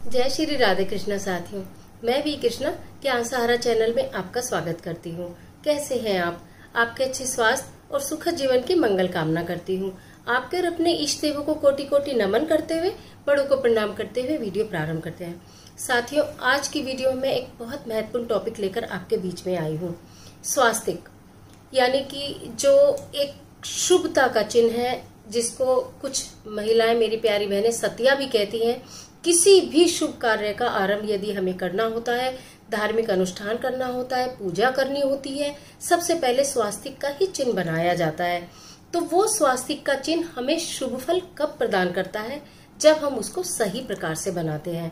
जय श्री राधे कृष्णा साथियों, मैं भी कृष्णा ज्ञान सहारा चैनल में आपका स्वागत करती हूँ। कैसे हैं आप? आपके अच्छे स्वास्थ्य और सुखद जीवन की मंगल कामना करती हूँ। आपके और अपने इष्ट देवों को कोटि कोटि नमन करते हुए, बड़ों को प्रणाम करते हुए वीडियो प्रारंभ करते हैं। साथियों, आज की वीडियो में एक बहुत महत्वपूर्ण टॉपिक लेकर आपके बीच में आई हूँ। स्वास्तिक यानी कि जो एक शुभता का चिन्ह है, जिसको कुछ महिलाएं, मेरी प्यारी बहनें, सतिया भी कहती हैं। किसी भी शुभ कार्य का आरंभ यदि हमें करना होता है, धार्मिक अनुष्ठान करना होता है, पूजा करनी होती है, सबसे पहले स्वास्तिक का ही चिन्ह बनाया जाता है। तो वो स्वास्तिक का चिन्ह हमें शुभ फल कब प्रदान करता है? जब हम उसको सही प्रकार से बनाते हैं।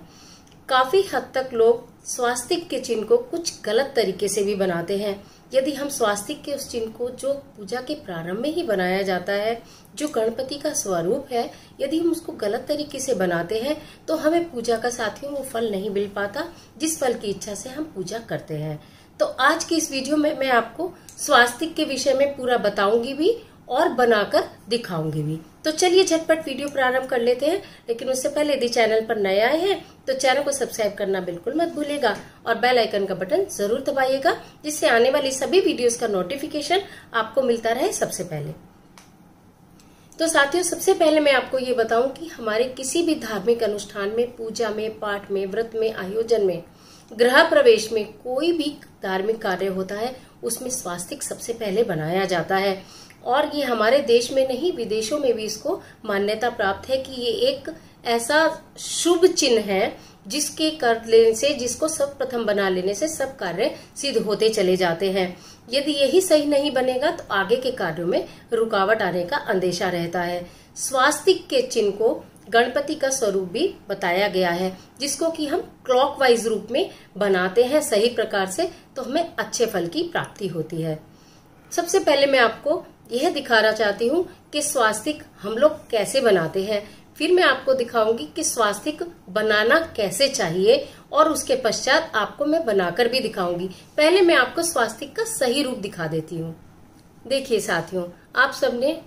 काफी हद तक लोग स्वास्तिक के चिन्ह को कुछ गलत तरीके से भी बनाते हैं। यदि हम स्वास्तिक के उस चिन्ह को, जो पूजा के प्रारंभ में ही बनाया जाता है, जो गणपति का स्वरूप है, यदि हम उसको गलत तरीके से बनाते हैं तो हमें पूजा का साथियों वो फल नहीं मिल पाता जिस फल की इच्छा से हम पूजा करते हैं। तो आज की इस वीडियो में मैं आपको स्वास्तिक के विषय में पूरा बताऊंगी भी और बनाकर दिखाऊंगी भी। तो चलिए झटपट वीडियो प्रारंभ कर लेते हैं। लेकिन उससे पहले यदि चैनल पर नए आए हैं तो चैनल को सब्सक्राइब करना बिल्कुल मत भूलिएगा और बेल आइकन का बटन जरूर दबाइएगा, जिससे आने वाली सभी वीडियोस का नोटिफिकेशन आपको मिलता रहे सबसे पहले। तो साथियों, सबसे पहले मैं आपको ये बताऊं कि हमारे किसी भी धार्मिक अनुष्ठान में, पूजा में, पाठ में, व्रत में, आयोजन में, गृह प्रवेश में, कोई भी धार्मिक कार्य होता है उसमें स्वास्तिक सबसे पहले बनाया जाता है। और ये हमारे देश में नहीं, विदेशों में भी इसको मान्यता प्राप्त है कि ये एक ऐसा शुभ चिन्ह है जिसके कर लेने से, जिसको सब प्रथम बना लेने से सब कार्य सिद्ध होते चले जाते हैं। यदि यही सही नहीं बनेगा तो आगे के कार्यों में रुकावट आने का अंदेशा रहता है। स्वास्तिक के चिन्ह को गणपति का स्वरूप भी बताया गया है, जिसको कि हम क्लॉकवाइज रूप में बनाते हैं सही प्रकार से, तो हमें अच्छे फल की प्राप्ति होती है। सबसे पहले मैं आपको यह दिखाना चाहती हूँ कि स्वास्तिक हम लोग कैसे बनाते हैं। फिर मैं आपको दिखाऊंगी कि स्वास्तिक बनाना कैसे चाहिए और उसके पश्चात आपको मैं बनाकर भी दिखाऊंगी। पहले मैं आपको स्वास्तिक का सही रूप दिखा देती हूँ। देखिए साथियों, आप सबने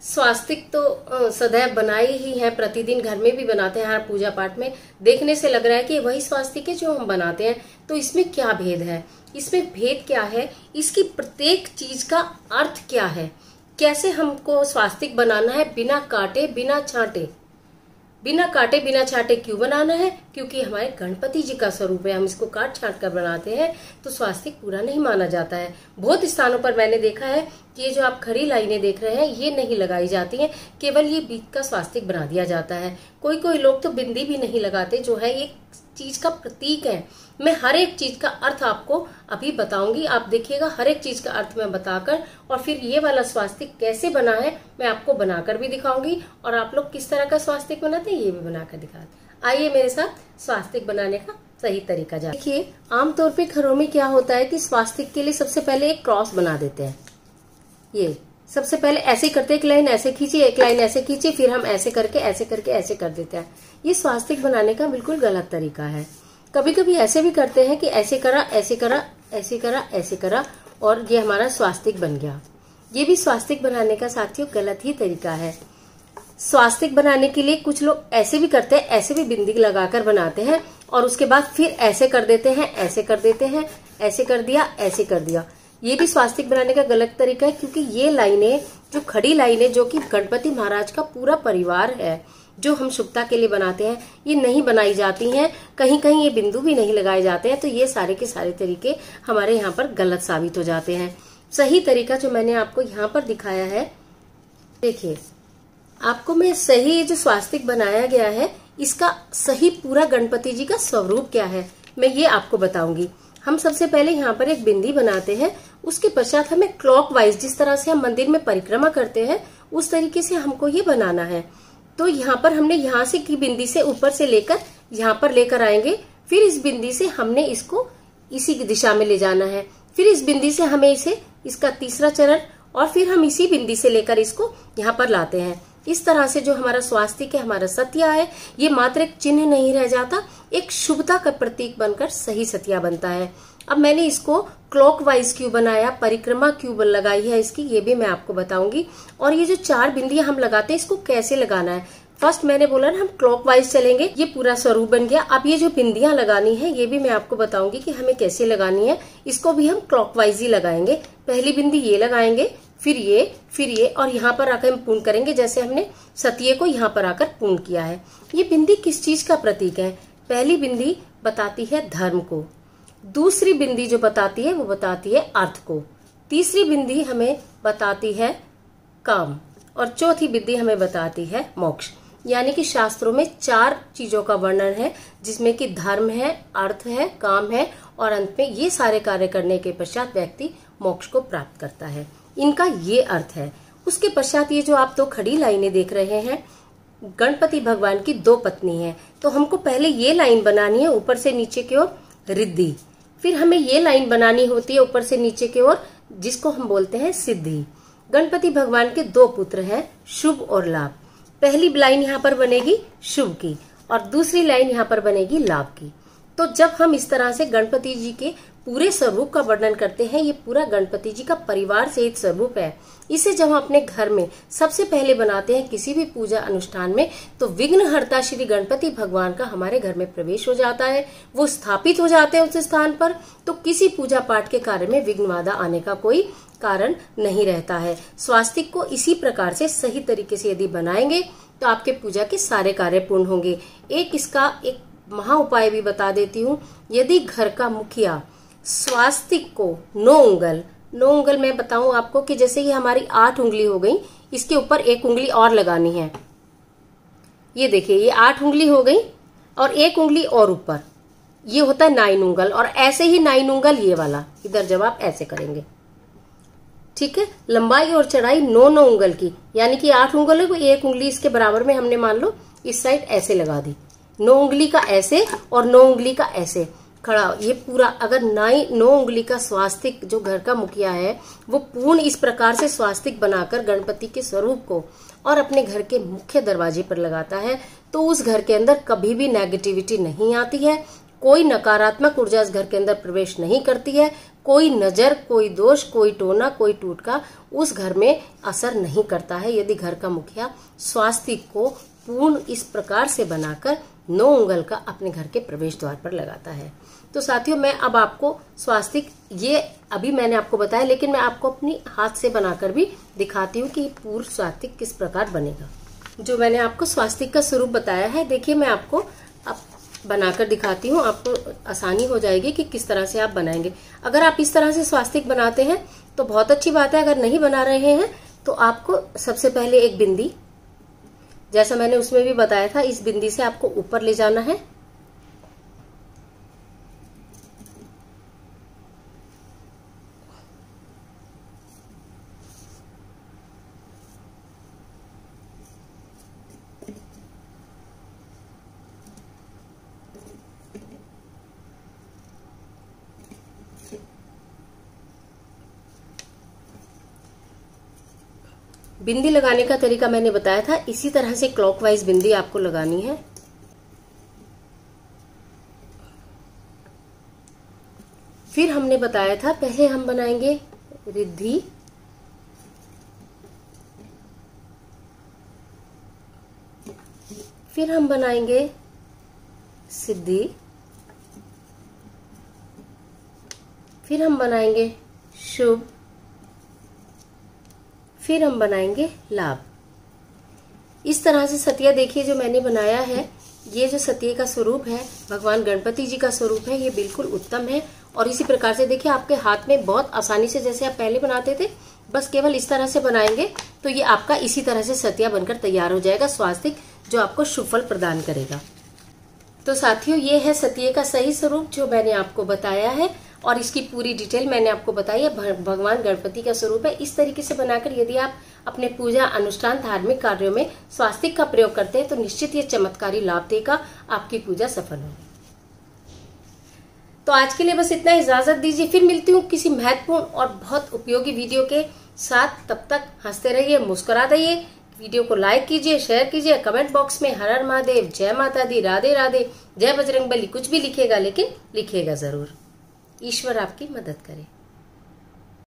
स्वास्तिक तो सदैव बनाए ही है, प्रतिदिन घर में भी बनाते हैं, हर पूजा पाठ में। देखने से लग रहा है कि वही स्वास्तिक है जो हम बनाते हैं। तो इसमें क्या भेद है? इसमें भेद क्या है? इसकी प्रत्येक चीज का अर्थ क्या है? कैसे हमको स्वास्तिक बनाना है बिना काटे बिना छांटे? बिना काटे बिना छाटे क्यों बनाना है? क्योंकि हमारे गणपति जी का स्वरूप है, हम इसको काट छाट कर बनाते हैं तो स्वास्तिक पूरा नहीं माना जाता है। बहुत स्थानों पर मैंने देखा है कि ये जो आप खड़ी लाइनें देख रहे हैं ये नहीं लगाई जाती हैं, केवल ये बीच का स्वास्तिक बना दिया जाता है। कोई कोई लोग तो बिंदी भी नहीं लगाते, जो है ये चीज का प्रतीक है। मैं हर एक चीज का अर्थ आपको अभी बताऊंगी, आप देखिएगा हर एक चीज का अर्थ मैं बताकर, और फिर ये वाला स्वास्तिक कैसे बना है मैं आपको बनाकर भी दिखाऊंगी, और आप लोग किस तरह का स्वास्तिक बनाते हैं ये भी बनाकर दिखाते। आइए मेरे साथ स्वास्तिक बनाने का सही तरीका जानिए। देखिए, आमतौर पे घरों में क्या होता है कि स्वास्तिक के लिए सबसे पहले एक क्रॉस बना देते हैं। ये सबसे पहले ऐसे ही करते हैं, एक लाइन ऐसे खींचिए, एक लाइन ऐसे खींचिए, फिर हम ऐसे करके ऐसे कर देते हैं। ये स्वास्तिक बनाने का बिल्कुल गलत तरीका है। कभी कभी ऐसे भी करते हैं कि ऐसे करा, ऐसे करा, ऐसे करा, ऐसे करा, और ये हमारा स्वास्तिक बन गया। ये भी स्वास्तिक बनाने का साथियों गलत ही तरीका है। स्वास्तिक बनाने के लिए कुछ लोग ऐसे भी करते हैं, ऐसे भी बिंदी लगाकर बनाते हैं, और उसके बाद फिर ऐसे कर देते हैं, ऐसे कर देते हैं, ऐसे कर दिया, ऐसे कर दिया। ये भी स्वास्तिक बनाने का गलत तरीका है, क्योंकि ये लाइनें, जो खड़ी लाइनें, जो कि गणपति महाराज का पूरा परिवार है, जो हम शुभता के लिए बनाते हैं, ये नहीं बनाई जाती हैं। कहीं कहीं ये बिंदु भी नहीं लगाए जाते हैं। तो ये सारे के सारे तरीके हमारे यहाँ पर गलत साबित हो जाते हैं। सही तरीका जो मैंने आपको यहाँ पर दिखाया है, देखिए, आपको मैं सही जो स्वास्तिक बनाया गया है इसका सही पूरा गणपति जी का स्वरूप क्या है मैं ये आपको बताऊंगी। हम सबसे पहले यहाँ पर एक बिंदी बनाते हैं, उसके पश्चात हमें क्लॉकवाइज, जिस तरह से हम मंदिर में परिक्रमा करते हैं उस तरीके से हमको ये बनाना है। तो यहाँ पर हमने यहाँ से की बिंदी से ऊपर से लेकर यहाँ पर लेकर आएंगे, फिर इस बिंदी से हमने इसको इसी दिशा में ले जाना है, फिर इस बिंदी से हमें इसे, इसका तीसरा चरण, और फिर हम इसी बिंदी से लेकर इसको यहाँ पर लाते हैं। इस तरह से जो हमारा स्वास्तिक है, हमारा सतिया है, ये मात्र एक चिन्ह नहीं रह जाता, एक शुभता का प्रतीक बनकर सही सतिया बनता है। अब मैंने इसको क्लॉकवाइज क्यों बनाया, परिक्रमा क्यों लगाई है इसकी, ये भी मैं आपको बताऊंगी। और ये जो 4 बिंदियां हम लगाते हैं इसको कैसे लगाना है, फर्स्ट मैंने बोला ना हम क्लॉकवाइज चलेंगे। ये पूरा स्वरूप बन गया। अब ये जो बिंदियां लगानी है ये भी मैं आपको बताऊंगी कि हमें कैसे लगानी है। इसको भी हम क्लॉकवाइज ही लगाएंगे। पहली बिंदी ये लगाएंगे, फिर ये और यहाँ पर आकर हम पूर्ण करेंगे, जैसे हमने सतिये को यहाँ पर आकर पूर्ण किया है। ये बिंदी किस चीज का प्रतीक है? पहली बिंदी बताती है धर्म को, दूसरी बिंदी जो बताती है वो बताती है अर्थ को, तीसरी बिंदी हमें बताती है काम और चौथी बिंदी हमें बताती है मोक्ष। यानी कि शास्त्रों में 4 चीजों का वर्णन है, जिसमें कि धर्म है, अर्थ है, काम है और अंत में ये सारे कार्य करने के पश्चात व्यक्ति मोक्ष को प्राप्त करता है। इनका ये अर्थ है। उसके पश्चात ये जो आप 2 खड़ी लाइनें देख रहे हैं, गणपति भगवान की 2 पत्नी है, तो हमको पहले ये लाइन बनानी है ऊपर से नीचे की ओर रिद्धि, फिर हमें ये लाइन बनानी होती है ऊपर से नीचे की ओर, जिसको हम बोलते हैं सिद्धि। गणपति भगवान के 2 पुत्र हैं, शुभ और लाभ। पहली लाइन यहाँ पर बनेगी शुभ की और दूसरी लाइन यहाँ पर बनेगी लाभ की। तो जब हम इस तरह से गणपति जी के पूरे स्वरूप का वर्णन करते हैं, ये पूरा गणपति जी का परिवार सहित स्वरूप है। इसे जब हम अपने घर में सबसे पहले बनाते हैं किसी भी पूजा अनुष्ठान में, तो विघ्नहर्ता श्री गणपति भगवान का हमारे घर में प्रवेश हो जाता है, वो स्थापित हो जाते हैं उस स्थान पर। तो किसी पूजा पाठ के कार्य में विघ्न बाधा आने का कोई कारण नहीं रहता है। स्वास्तिक को इसी प्रकार से सही तरीके से यदि बनाएंगे तो आपके पूजा के सारे कार्य पूर्ण होंगे। इसका एक महा उपाय भी बता देती हूँ। यदि घर का मुखिया स्वास्तिक को 9 उंगल मैं बताऊं आपको कि जैसे ये हमारी 8 उंगली हो गई, इसके ऊपर 1 उंगली और लगानी है। ये देखिए ये 8 उंगली हो गई और 1 उंगली और ऊपर, ये होता है 9 उंगल। और ऐसे ही 9 उंगल ये वाला इधर जब आप ऐसे करेंगे, ठीक है, लंबाई और चढ़ाई 9 उंगल की, यानी कि 8 उंगल है, 1 उंगली इसके बराबर में हमने मान लो इस साइड ऐसे लगा दी। 9 उंगली का ऐसे और 9 उंगली का ऐसे खड़ा। ये पूरा अगर 9 उंगली का स्वास्तिक जो घर का मुखिया है वो पूर्ण इस प्रकार से स्वास्तिक बनाकर गणपति के स्वरूप को और अपने घर के मुख्य दरवाजे पर लगाता है, तो उस घर के अंदर कभी भी नेगेटिविटी नहीं आती है, कोई नकारात्मक ऊर्जा इस घर के अंदर प्रवेश नहीं करती है, कोई नजर, कोई दोष, कोई टोना, कोई टूटका उस घर में असर नहीं करता है, यदि घर का मुखिया स्वास्तिक को पूर्ण इस प्रकार से बनाकर 9 उंगल का अपने घर के प्रवेश द्वार पर लगाता है। तो साथियों, मैं अब आपको स्वास्तिक, ये अभी मैंने आपको बताया, लेकिन मैं आपको अपनी हाथ से बनाकर भी दिखाती हूँ कि पूर्ण स्वास्तिक किस प्रकार बनेगा। जो मैंने आपको स्वास्तिक का स्वरूप बताया है, देखिए मैं आपको अब बनाकर दिखाती हूँ, आपको आसानी हो जाएगी कि किस तरह से आप बनाएंगे। अगर आप इस तरह से स्वास्तिक बनाते हैं तो बहुत अच्छी बात है। अगर नहीं बना रहे हैं तो आपको सबसे पहले एक बिंदी, जैसा मैंने उसमें भी बताया था, इस बिंदी से आपको ऊपर ले जाना है। बिंदी लगाने का तरीका मैंने बताया था, इसी तरह से क्लॉकवाइज बिंदी आपको लगानी है। फिर हमने बताया था पहले हम बनाएंगे रिद्धि, फिर हम बनाएंगे सिद्धि, फिर हम बनाएंगे शुभ, फिर हम बनाएंगे लाभ। इस तरह से सतिया देखिए जो मैंने बनाया है, ये जो सतिये का स्वरूप है भगवान गणपति जी का स्वरूप है, ये बिल्कुल उत्तम है। और इसी प्रकार से देखिए आपके हाथ में बहुत आसानी से, जैसे आप पहले बनाते थे, बस केवल इस तरह से बनाएंगे तो ये आपका इसी तरह से सतिया बनकर तैयार हो जाएगा, स्वास्तिक जो आपको शुभ फल प्रदान करेगा। तो साथियों, ये है सतिये का सही स्वरूप जो मैंने आपको बताया है और इसकी पूरी डिटेल मैंने आपको बताई है। भगवान गणपति का स्वरूप है। इस तरीके से बनाकर यदि आप अपने पूजा अनुष्ठान धार्मिक कार्यों में स्वास्तिक का प्रयोग करते हैं तो निश्चित ये चमत्कारी लाभ देगा, आपकी पूजा सफल होगी। तो आज के लिए बस इतना, इजाजत दीजिए। फिर मिलती हूँ किसी महत्वपूर्ण और बहुत उपयोगी वीडियो के साथ। तब तक हंसते रहिए, मुस्कुरा रहिए। वीडियो को लाइक कीजिए, शेयर कीजिए, कमेंट बॉक्स में हर हर महादेव, जय माता दी, राधे राधे, जय बजरंगबली कुछ भी लिखेगा, लेकिन लिखेगा जरूर। ईश्वर आपकी मदद करे।